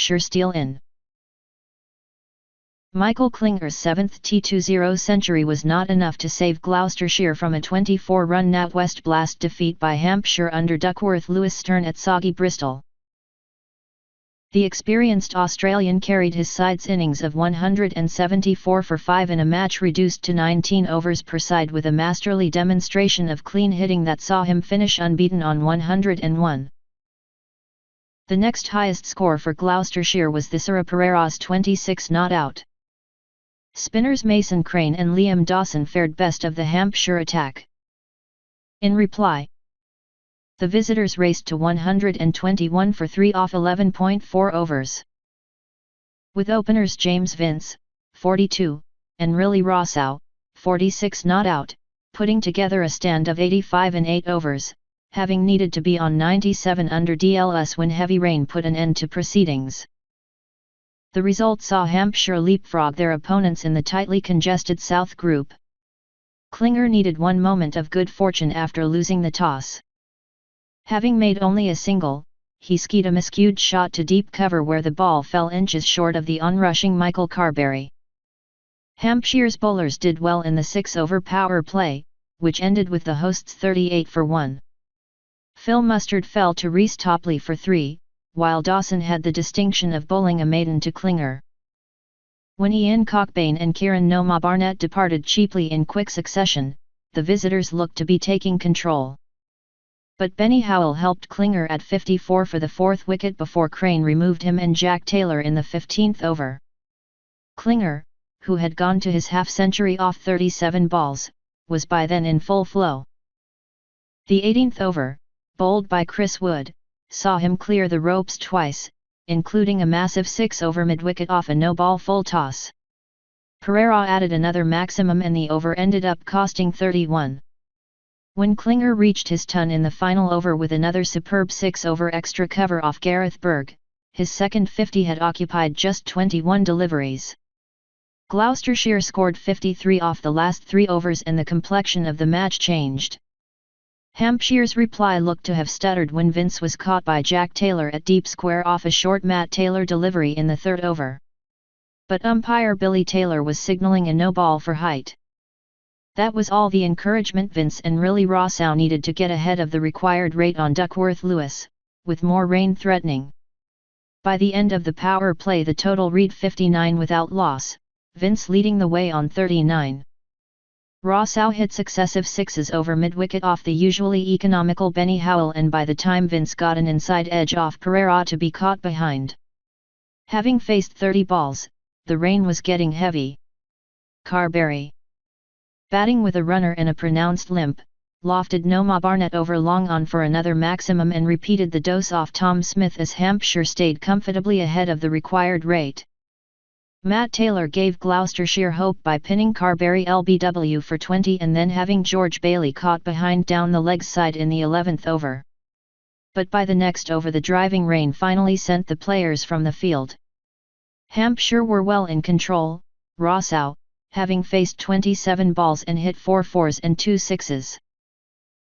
Hampshire steal-in. Michael Klinger's 7th T20 century was not enough to save Gloucestershire from a 24-run NatWest Blast defeat by Hampshire under Duckworth Lewis-Stern at soggy Bristol. The experienced Australian carried his side's innings of 174 for 5 in a match reduced to 19 overs per side with a masterly demonstration of clean hitting that saw him finish unbeaten on 101. The next highest score for Gloucestershire was Thisara Pereira's 26 not out. Spinners Mason Crane and Liam Dawson fared best of the Hampshire attack. In reply, the visitors raced to 121 for 3 off 11.4 overs. With openers James Vince, 42, and Riley Rossau, 46 not out, putting together a stand of 85 in 8 overs, having needed to be on 97 under DLS when heavy rain put an end to proceedings. The result saw Hampshire leapfrog their opponents in the tightly congested South Group. Klinger needed one moment of good fortune after losing the toss. Having made only a single, he skied a miscued shot to deep cover where the ball fell inches short of the onrushing Michael Carberry. Hampshire's bowlers did well in the 6-over power play, which ended with the hosts 38 for 1. Phil Mustard fell to Reece Topley for 3, while Dawson had the distinction of bowling a maiden to Klinger. When Ian Cockbain and Kieran Noma Barnett departed cheaply in quick succession, the visitors looked to be taking control. But Benny Howell helped Klinger at 54 for the 4th wicket before Crane removed him and Jack Taylor in the 15th over. Klinger, who had gone to his half-century off 37 balls, was by then in full flow. The 18th over, bowled by Chris Wood, saw him clear the ropes twice, including a massive 6-over mid-wicket off a no-ball full toss. Pereira added another maximum and the over ended up costing 31. When Klinger reached his ton in the final over with another superb 6-over extra cover off Gareth Berg, his second 50 had occupied just 21 deliveries. Gloucestershire scored 53 off the last 3 overs and the complexion of the match changed. Hampshire's reply looked to have stuttered when Vince was caught by Jack Taylor at deep square off a short Matt Taylor delivery in the 3rd over. But umpire Billy Taylor was signalling a no ball for height. That was all the encouragement Vince and Riley Rossau needed to get ahead of the required rate on Duckworth Lewis, with more rain threatening. By the end of the power play the total read 59 without loss, Vince leading the way on 39. Rossau hit successive 6s over mid-wicket off the usually economical Benny Howell and by the time Vince got an inside edge off Pereira to be caught behind. Having faced 30 balls, the rain was getting heavy. Carberry, batting with a runner and a pronounced limp, lofted Noma Barnett over long on for another maximum and repeated the dose off Tom Smith as Hampshire stayed comfortably ahead of the required rate. Matt Taylor gave Gloucestershire hope by pinning Carberry LBW for 20 and then having George Bailey caught behind down the leg side in the 11th over. But by the next over the driving rain finally sent the players from the field. Hampshire were well in control, Rossau, having faced 27 balls and hit 4 4s and 2 6s.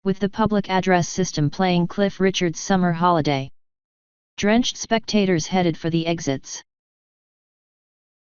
With the public address system playing Cliff Richard's Summer Holiday. Drenched spectators headed for the exits.